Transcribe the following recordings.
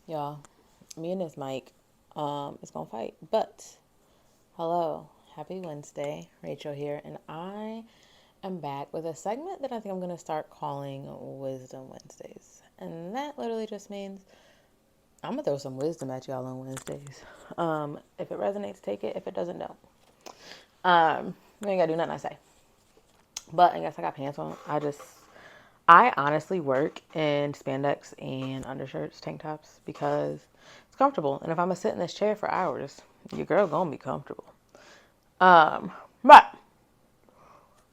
Y'all, me and this mic is gonna fight. But hello, happy Wednesday. Rachel here, and I am back with a segment that I think I'm gonna start calling Wisdom Wednesdays. And that literally just means I'm gonna throw some wisdom at y'all on Wednesdays. If it resonates, take it. If it doesn't, don't. You ain't gotta do nothing I say. But I guess I got pants on. I honestly work in spandex and undershirts, tank tops, because it's comfortable. And if I'm gonna sit in this chair for hours, your girl gonna be comfortable. But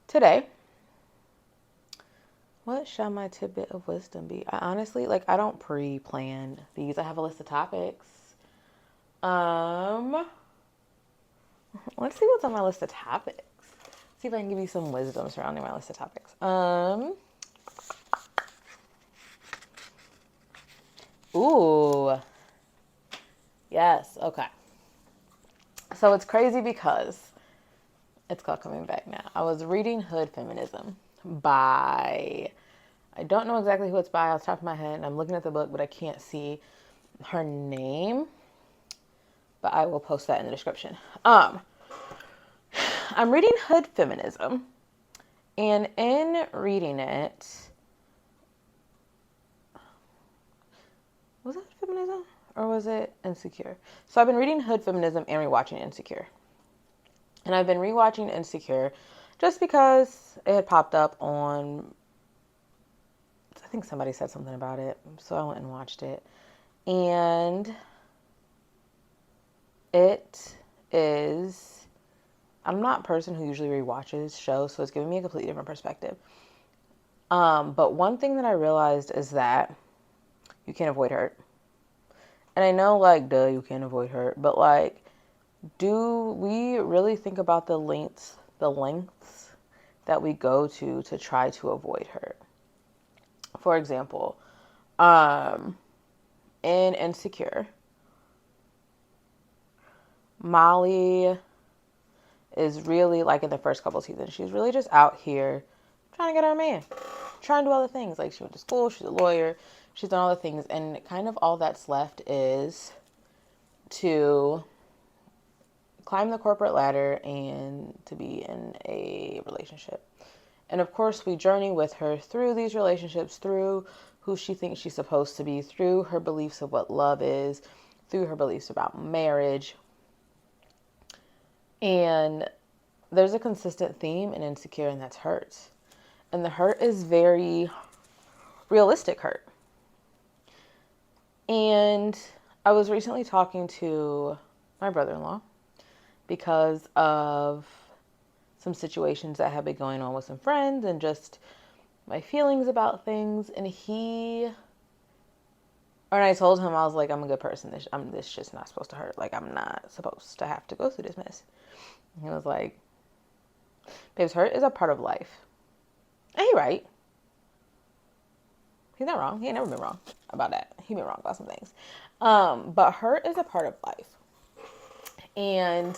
today, what shall my tidbit of wisdom be? I honestly, I don't pre-plan these. I have a list of topics. Um, let's see what's on my list of topics. See if I can give you some wisdom surrounding my list of topics. Ooh, yes, okay. So it's crazy because it's called Coming Back Now. I was reading Hood Feminism by, I don't know exactly who it's by off the top of my head. And I'm looking at the book, but I can't see her name. But I will post that in the description. I'm reading Hood Feminism. And in reading it, was it Feminism? Or was it Insecure? So I've been reading Hood Feminism and rewatching Insecure. And I've been rewatching Insecure just because it had popped up on, I think somebody said something about it. So I went and watched it. And it is, I'm not a person who usually rewatches shows, so it's giving me a completely different perspective. But one thing that I realized is that you can't avoid hurt. And I know, duh, you can't avoid hurt, but do we really think about the lengths that we go to try to avoid hurt? For example, in Insecure, Molly is really, in the first couple seasons, she's really just out here trying to get her man, trying to do other things. She went to school, she's a lawyer, she's done all the things, and kind of all that's left is to climb the corporate ladder and to be in a relationship. And of course, we journey with her through these relationships, through who she thinks she's supposed to be, through her beliefs of what love is, through her beliefs about marriage. And there's a consistent theme in Insecure, and that's hurt. And the hurt is very realistic hurt. And I was recently talking to my brother-in-law because of some situations that have been going on with some friends and just my feelings about things. And I told him, I was like, I'm a good person. This shit's not supposed to hurt. I'm not supposed to have to go through this mess. And he was like, babes, hurt is a part of life. And he's right. He's not wrong. He ain't never been wrong about that. He been wrong about some things. But hurt is a part of life. And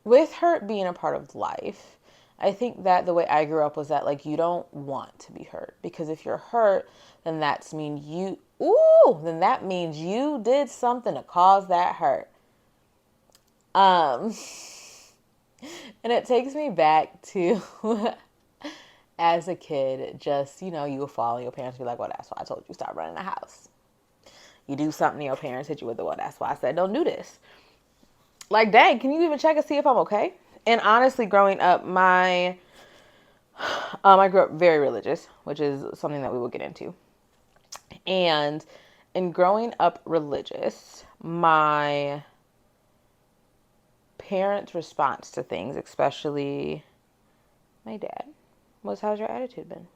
with hurt being a part of life, I think that the way I grew up was that you don't want to be hurt, because if you're hurt, then that means you did something to cause that hurt. And it takes me back to as a kid, just, you would fall and your parents would be like, well, that's why I told you stop running the house. You do something, your parents hit you with well, that's why I said don't do this. Dang, can you even check and see if I'm okay? And honestly, growing up, I grew up very religious, which is something that we will get into. And in growing up religious, my parents' response to things, especially my dad, was, how's your attitude been?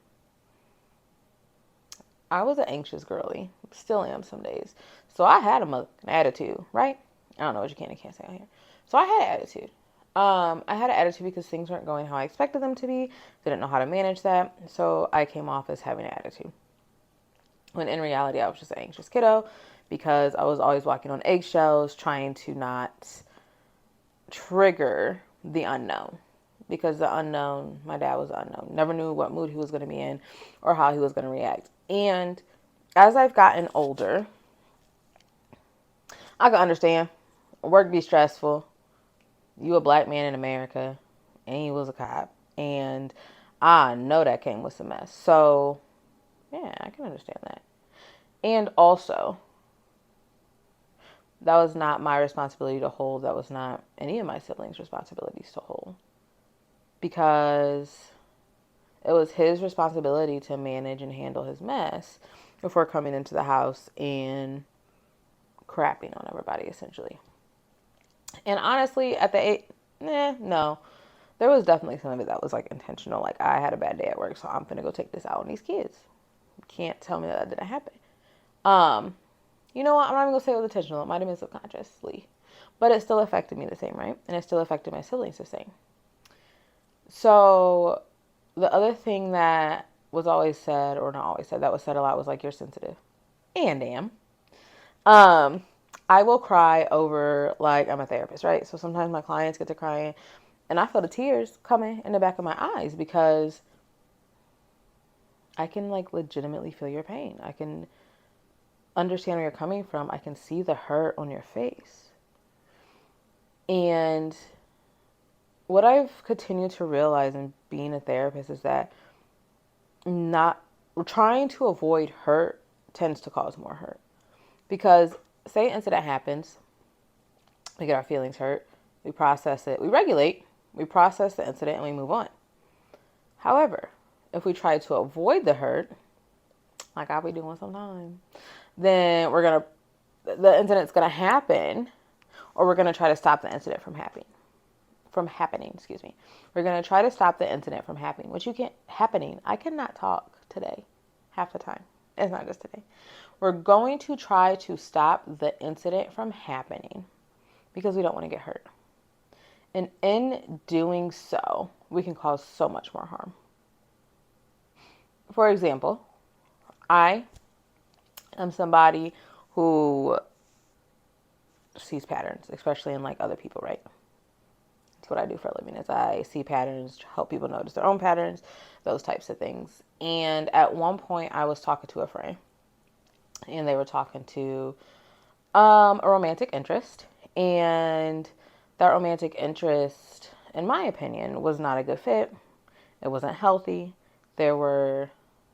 I was an anxious girly. Still am some days. So I had an attitude, right? I don't know what you can and can't say on here. So I had an attitude. I had an attitude because things weren't going how I expected them to be. Didn't know how to manage that. So I came off as having an attitude. When in reality, I was just an anxious kiddo because I was always walking on eggshells, trying to not trigger the unknown. Because the unknown, my dad was the unknown. Never knew what mood he was going to be in or how he was going to react. And as I've gotten older, I can understand work be stressful. You a black man in America, and you was a cop, and I know that came with some mess. So yeah, I can understand that. And also, that was not my responsibility to hold. That was not any of my siblings' responsibilities to hold, because it was his responsibility to manage and handle his mess before coming into the house and crapping on everybody, essentially. And honestly, at the no. There was definitely some of it that was like intentional. Like, I had a bad day at work, so I'm gonna go take this out on these kids. You can't tell me that didn't happen. Um, you know what? I'm not even gonna say it was intentional. It might have been subconsciously, but it still affected me the same, right? And it still affected my siblings the same. So the other thing that was always said, or not always said, that was said a lot, was like, you're sensitive. And am. Um, I will cry over, like, I'm a therapist, right? So sometimes my clients get to crying, and I feel the tears coming in the back of my eyes because I can, like, legitimately feel your pain. I can understand where you're coming from. I can see the hurt on your face. And what I've continued to realize in being a therapist is that not trying to avoid hurt tends to cause more hurt. Because say an incident happens, we get our feelings hurt, we process it, we regulate, we process the incident, and we move on. However, if we try to avoid the hurt, like I'll be doing sometimes, then the incident's gonna happen, or we're gonna try to stop the incident from happening. Excuse me. We're gonna try to stop the incident from happening, which you can't happening. I cannot talk today, half the time. It's not just today. We're going to try to stop the incident from happening because we don't want to get hurt. And in doing so, we can cause so much more harm. For example, I am somebody who sees patterns, especially in like other people, right? That's what I do for a living, is I see patterns, help people notice their own patterns, those types of things. And at one point I was talking to a friend, and they were talking to a romantic interest, and that romantic interest, in my opinion, was not a good fit. It wasn't healthy. There were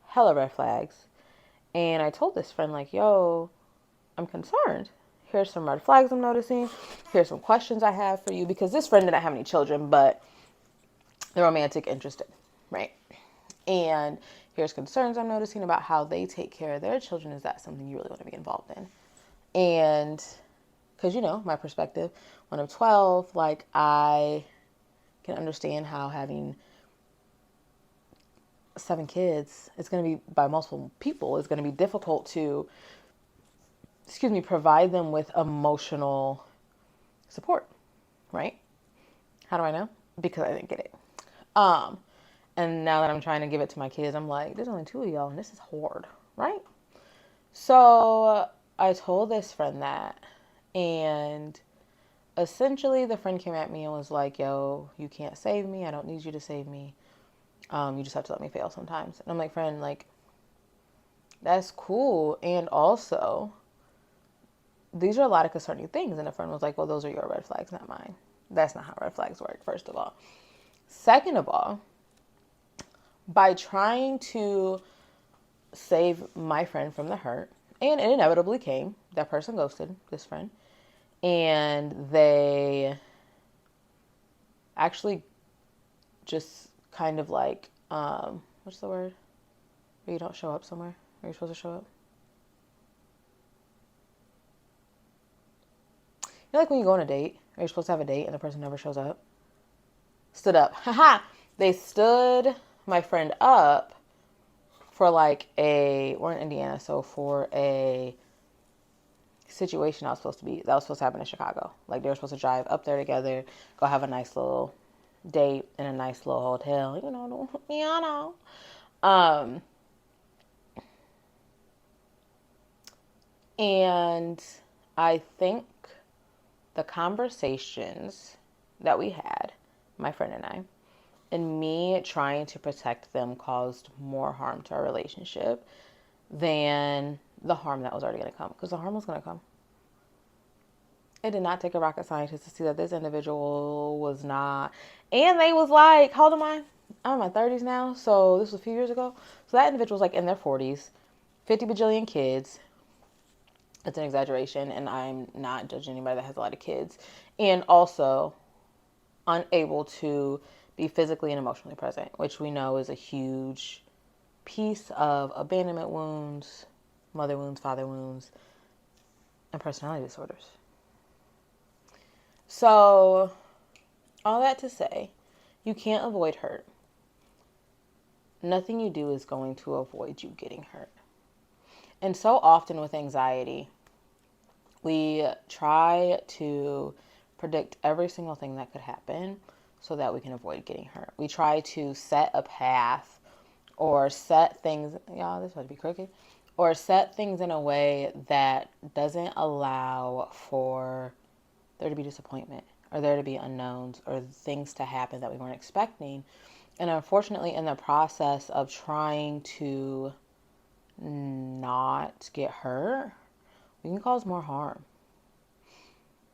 hella red flags. And I told this friend, like, yo, I'm concerned. Here's some red flags I'm noticing. Here's some questions I have for you. Because this friend didn't have any children, but the romantic interested, right? And here's concerns I'm noticing about how they take care of their children. Is that something you really want to be involved in? And because, you know, my perspective, when I'm 12, like, I can understand how having 7 kids, it's going to be by multiple people, it's going to be difficult to, provide them with emotional support, right? How do I know? Because I didn't get it. Um, and now that I'm trying to give it to my kids, I'm like, there's only 2 of y'all, and this is hard, right? So I told this friend that, and essentially the friend came at me and was like, yo, you can't save me. I don't need you to save me. You just have to let me fail sometimes. And I'm like, friend, like, that's cool. And also, these are a lot of concerning things. And the friend was like, well, those are your red flags, not mine. That's not how red flags work, first of all. Second of all, by trying to save my friend from the hurt, and it inevitably came, that person ghosted this friend, and they actually just kind of like, what's the word? Where you don't show up somewhere? Where you're supposed to show up? You know, like when you go on a date, or you're supposed to have a date and the person never shows up? Stood up. Haha! They stood my friend up for like we're in Indiana, so for a situation that was supposed to happen in Chicago. Like, they were supposed to drive up there together, go have a nice little date in a nice little hotel, Um, and I think the conversations that we had, my friend and I, and me trying to protect them caused more harm to our relationship than the harm that was already going to come, because the harm was going to come. It did not take a rocket scientist to see that this individual was not. And they was like, how old am I? I'm in my 30s now, so this was a few years ago. So that individual was like in their 40s, 50 bajillion kids. It's an exaggeration, and I'm not judging anybody that has a lot of kids. And also unable to be physically and emotionally present, which we know is a huge piece of abandonment wounds, mother wounds, father wounds, and personality disorders. So, all that to say, you can't avoid hurt. Nothing you do is going to avoid you getting hurt. And so often with anxiety, we try to predict every single thing that could happen so that we can avoid getting hurt. We try to set a path or set things, y'all, this might be crooked, or set things in a way that doesn't allow for there to be disappointment or there to be unknowns or things to happen that we weren't expecting. And unfortunately, in the process of trying to not get hurt, we can cause more harm.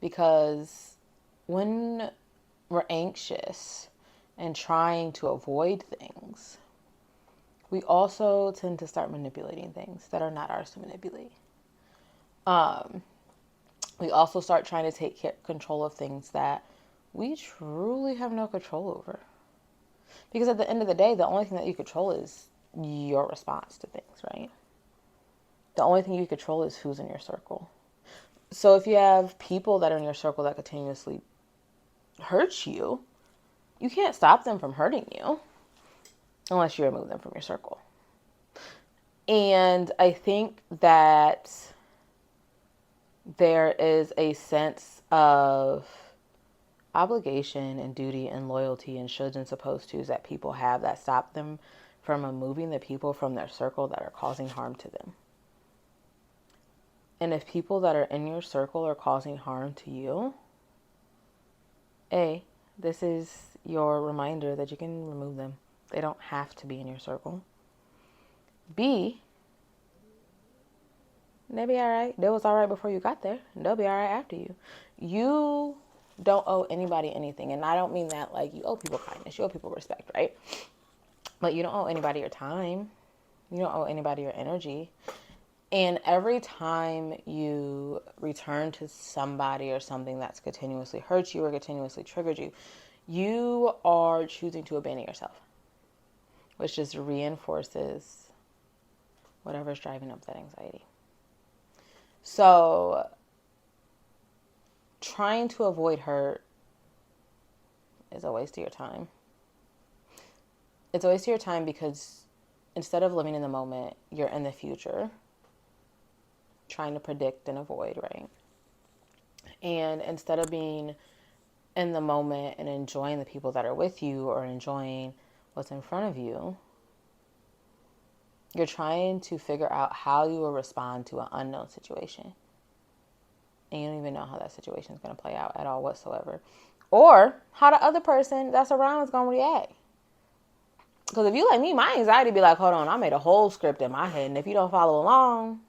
Because when we're anxious and trying to avoid things, we also tend to start manipulating things that are not ours to manipulate. We also start trying to take control of things that we truly have no control over. Because at the end of the day, the only thing that you control is your response to things, right? The only thing you control is who's in your circle. So if you have people that are in your circle that continuously hurt you, you can't stop them from hurting you unless you remove them from your circle. And I think that there is a sense of obligation and duty and loyalty and shoulds and supposed tos that people have that stop them from removing the people from their circle that are causing harm to them. And if people that are in your circle are causing harm to you, A, this is your reminder that you can remove them. They don't have to be in your circle. B, they'll be all right. They was all right before you got there. And they'll be all right after you. You don't owe anybody anything. And I don't mean that like you owe people kindness. You owe people respect, right? But you don't owe anybody your time. You don't owe anybody your energy. And every time you return to somebody or something that's continuously hurt you or continuously triggered you, you are choosing to abandon yourself, which just reinforces whatever's driving up that anxiety. So, trying to avoid hurt is a waste of your time. It's a waste of your time because instead of living in the moment, you're in the future, trying to predict and avoid, right? And instead of being in the moment and enjoying the people that are with you or enjoying what's in front of you, you're trying to figure out how you will respond to an unknown situation. And you don't even know how that situation is going to play out at all whatsoever. Or how the other person that's around is going to react. Because if you like me, my anxiety be like, hold on, I made a whole script in my head. And if you don't follow along,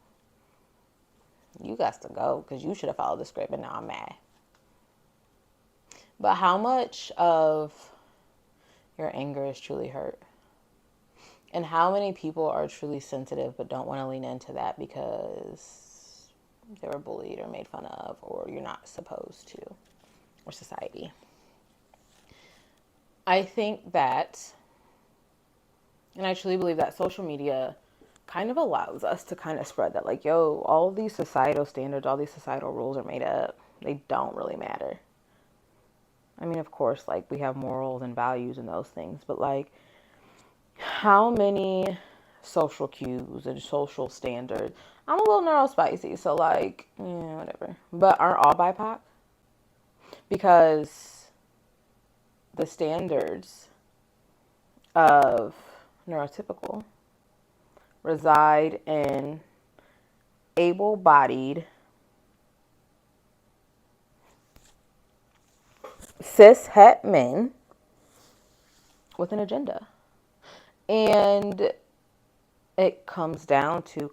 you got to go because you should have followed the script and now I'm mad. But how much of your anger is truly hurt? And how many people are truly sensitive but don't want to lean into that because they were bullied or made fun of or you're not supposed to, or society? I think that, and I truly believe that social media kind of allows us to kind of spread that like, yo, all these societal standards, all these societal rules are made up. They don't really matter. I mean, of course, like we have morals and values and those things, but like how many social cues and social standards? I'm a little neurospicy, so like, whatever. But aren't all BIPOC? Because the standards of neurotypical reside in able-bodied, cis-het men with an agenda. And it comes down to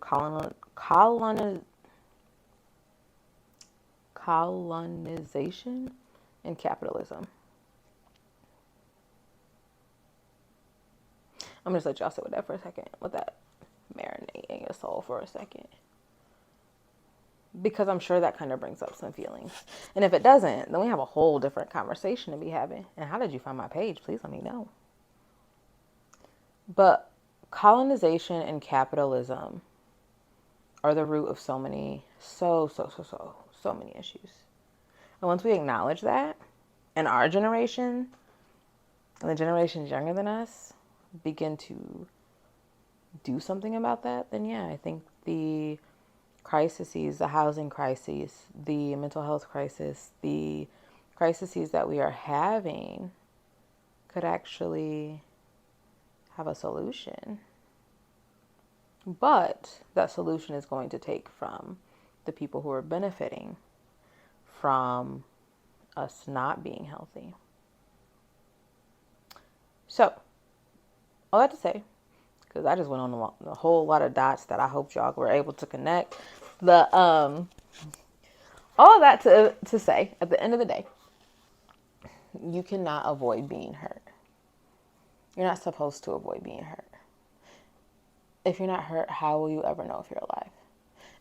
colonization and capitalism. I'm going to let y'all sit with that for a second. Let that marinate in your soul for a second. Because I'm sure that kind of brings up some feelings. And if it doesn't, then we have a whole different conversation to be having. And how did you find my page? Please let me know. But colonization and capitalism are the root of so many issues. And once we acknowledge that, and our generation and the generations younger than us begin to do something about that, then yeah, I think the crises, the housing crises, the mental health crisis, the crises that we are having could actually have a solution. But that solution is going to take from the people who are benefiting from us not being healthy. So, all that to say, because I just went on a whole lot of dots that I hope y'all were able to connect. All of that to say, at the end of the day, you cannot avoid being hurt. You're not supposed to avoid being hurt. If you're not hurt, how will you ever know if you're alive?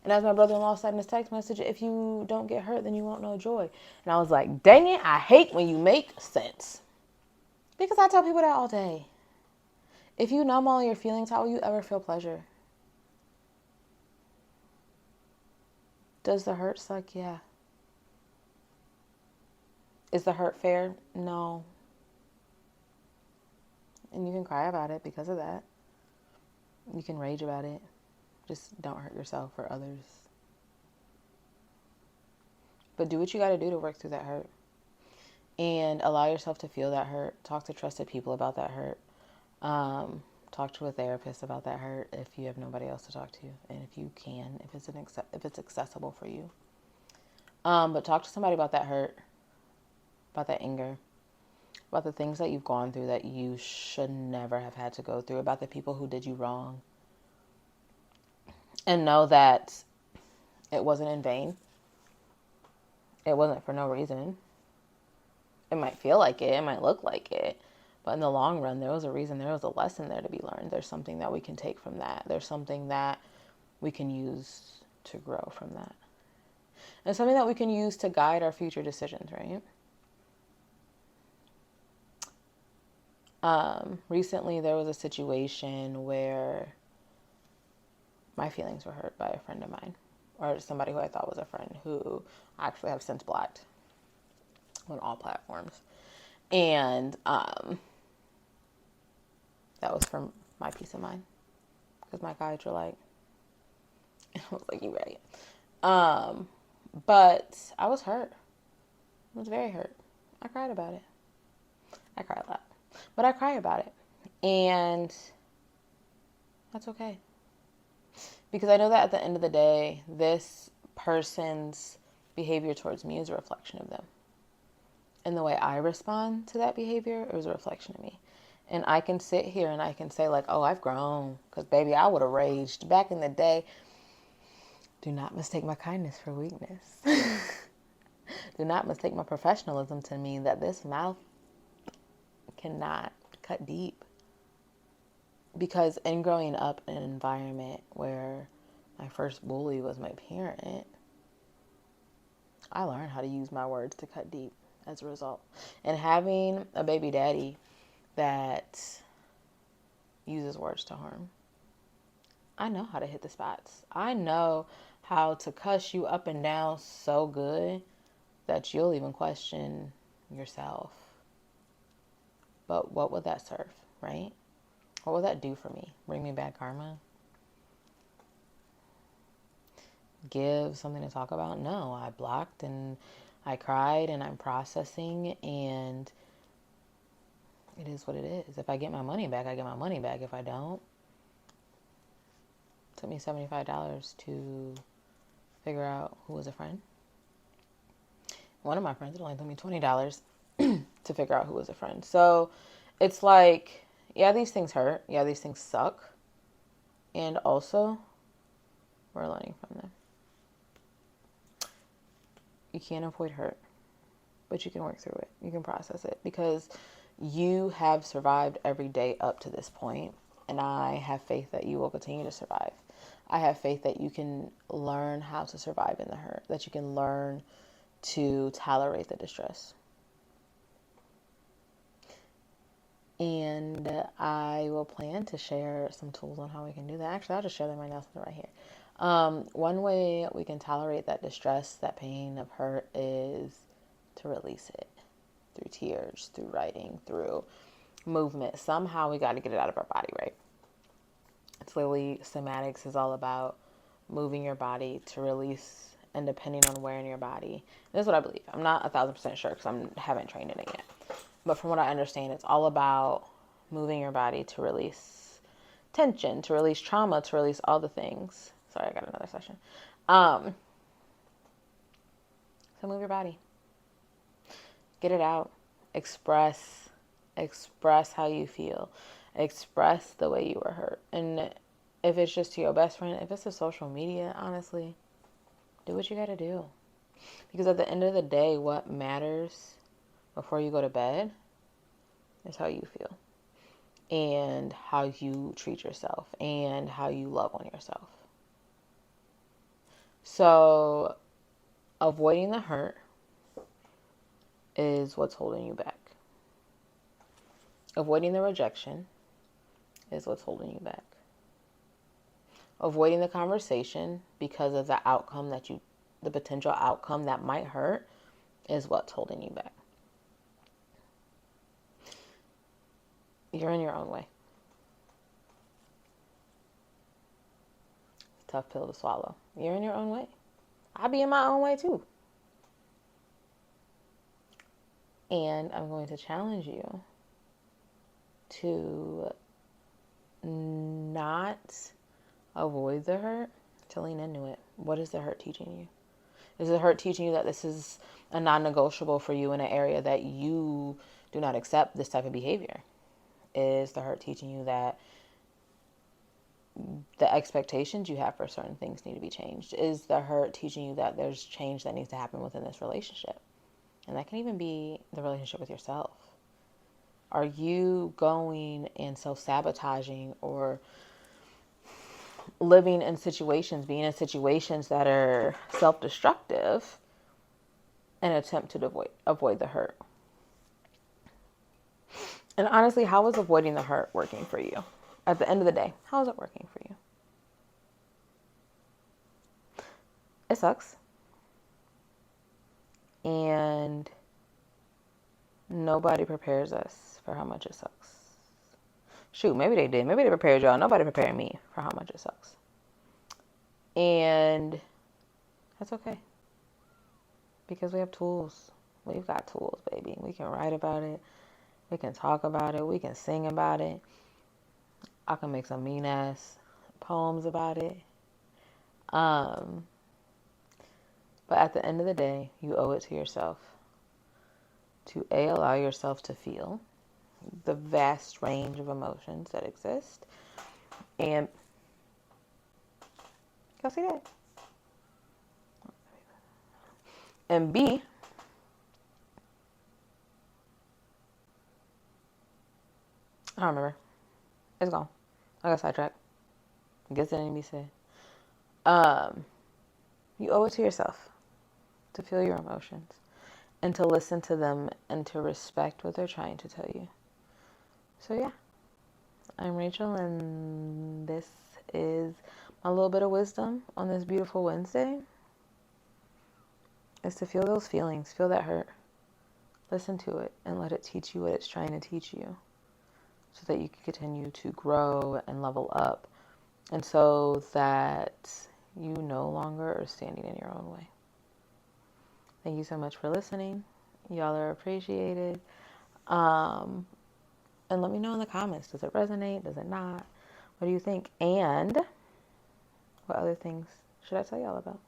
And as my brother-in-law said in his text message, if you don't get hurt, then you won't know joy. And I was like, dang it, I hate when you make sense. Because I tell people that all day. If you numb all your feelings, how will you ever feel pleasure? Does the hurt suck? Yeah. Is the hurt fair? No. And you can cry about it because of that. You can rage about it. Just don't hurt yourself or others. But do what you got to do to work through that hurt. And allow yourself to feel that hurt. Talk to trusted people about that hurt. Talk to a therapist about that hurt if you have nobody else to talk to. And if you can, if it's accessible for you. But talk to somebody about that hurt. About that anger. About the things that you've gone through that you should never have had to go through. About the people who did you wrong. And know that it wasn't in vain. It wasn't for no reason. It might feel like it. It might look like it. But in the long run, there was a reason. There was a lesson there to be learned. There's something that we can take from that. There's something that we can use to grow from that. And something that we can use to guide our future decisions, right? Recently, there was a situation where my feelings were hurt by a friend of mine. Or somebody who I thought was a friend who I actually have since blocked on all platforms. And that was from my peace of mind. Because my guides were like, I was like, you right. But I was hurt. I was very hurt. I cried about it. I cry a lot. But I cry about it. And that's okay. Because I know that at the end of the day, this person's behavior towards me is a reflection of them. And the way I respond to that behavior is a reflection of me. And I can sit here and I can say like, oh, I've grown. Because baby, I would have raged back in the day. Do not mistake my kindness for weakness. Do not mistake my professionalism to mean that this mouth cannot cut deep. Because in growing up in an environment where my first bully was my parent, I learned how to use my words to cut deep as a result. And having a baby daddy that uses words to harm, I know how to hit the spots. I know how to cuss you up and down so good that you'll even question yourself. But what would that serve, right? What would that do for me? Bring me back karma? Give something to talk about? No, I blocked and I cried and I'm processing and it is what it is. If I get my money back, I get my money back. If I don't, it took me $75 to figure out who was a friend. One of my friends, it only took me $20 to figure out who was a friend. So it's like, yeah, these things hurt. Yeah, these things suck. And also, We're learning from them. You can't avoid hurt, but you can work through it. You can process it because you have survived every day up to this point, and I have faith that you will continue to survive. I have faith that you can learn how to survive in the hurt, that you can learn to tolerate the distress. And I will plan to share some tools on how we can do that. Actually, I'll just share them right now, so they're right here. One way we can tolerate that distress, that pain of hurt, is to release it through tears, through writing, through movement. Somehow we got to get it out of our body, right? It's literally, somatics is all about moving your body to release, and depending on where in your body. This is what I believe. I'm not 1,000% sure because I haven't trained in it yet. But from what I understand, it's all about moving your body to release tension, to release trauma, to release all the things. Sorry, I got another session. So move your body. Get it out. Express how you feel. Express the way you were hurt. And if it's just to your best friend, if it's to social media, honestly, do what you got to do. Because at the end of the day, what matters before you go to bed is how you feel and how you treat yourself and how you love on yourself. So avoiding the hurt is what's holding you back. Avoiding the rejection is what's holding you back. Avoiding the conversation because of the outcome the potential outcome that might hurt is what's holding you back. You're in your own way. It's a tough pill to swallow. You're in your own way. I'll be in my own way too. And I'm going to challenge you to not avoid the hurt, to lean into it. What is the hurt teaching you? Is the hurt teaching you that this is a non-negotiable for you in an area that you do not accept this type of behavior? Is the hurt teaching you that the expectations you have for certain things need to be changed? Is the hurt teaching you that there's change that needs to happen within this relationship? And that can even be the relationship with yourself. Are you going and self-sabotaging or living in situations, being in situations that are self-destructive in an attempt to avoid the hurt? And honestly, how is avoiding the hurt working for you? At the end of the day, how is it working for you? It sucks. And nobody prepares us for how much it sucks. Shoot, maybe they did. Maybe they prepared y'all. Nobody prepared me for how much it sucks. And that's okay. Because we have tools. We've got tools, baby. We can write about it. We can talk about it. We can sing about it. I can make some mean-ass poems about it. But at the end of the day, you owe it to yourself to allow yourself to feel the vast range of emotions that exist. And y'all see that? And B, I don't remember. It's gone. I got sidetracked. I guess it didn't be said. You owe it to yourself to feel your emotions and to listen to them and to respect what they're trying to tell you. So yeah, I'm Rachel, and this is my little bit of wisdom on this beautiful Wednesday. Is to feel those feelings, feel that hurt. Listen to it and let it teach you what it's trying to teach you so that you can continue to grow and level up, and so that you no longer are standing in your own way. Thank you so much for listening. Y'all are appreciated. And let me know in the comments. Does it resonate? Does it not? What do you think? And what other things should I tell y'all about?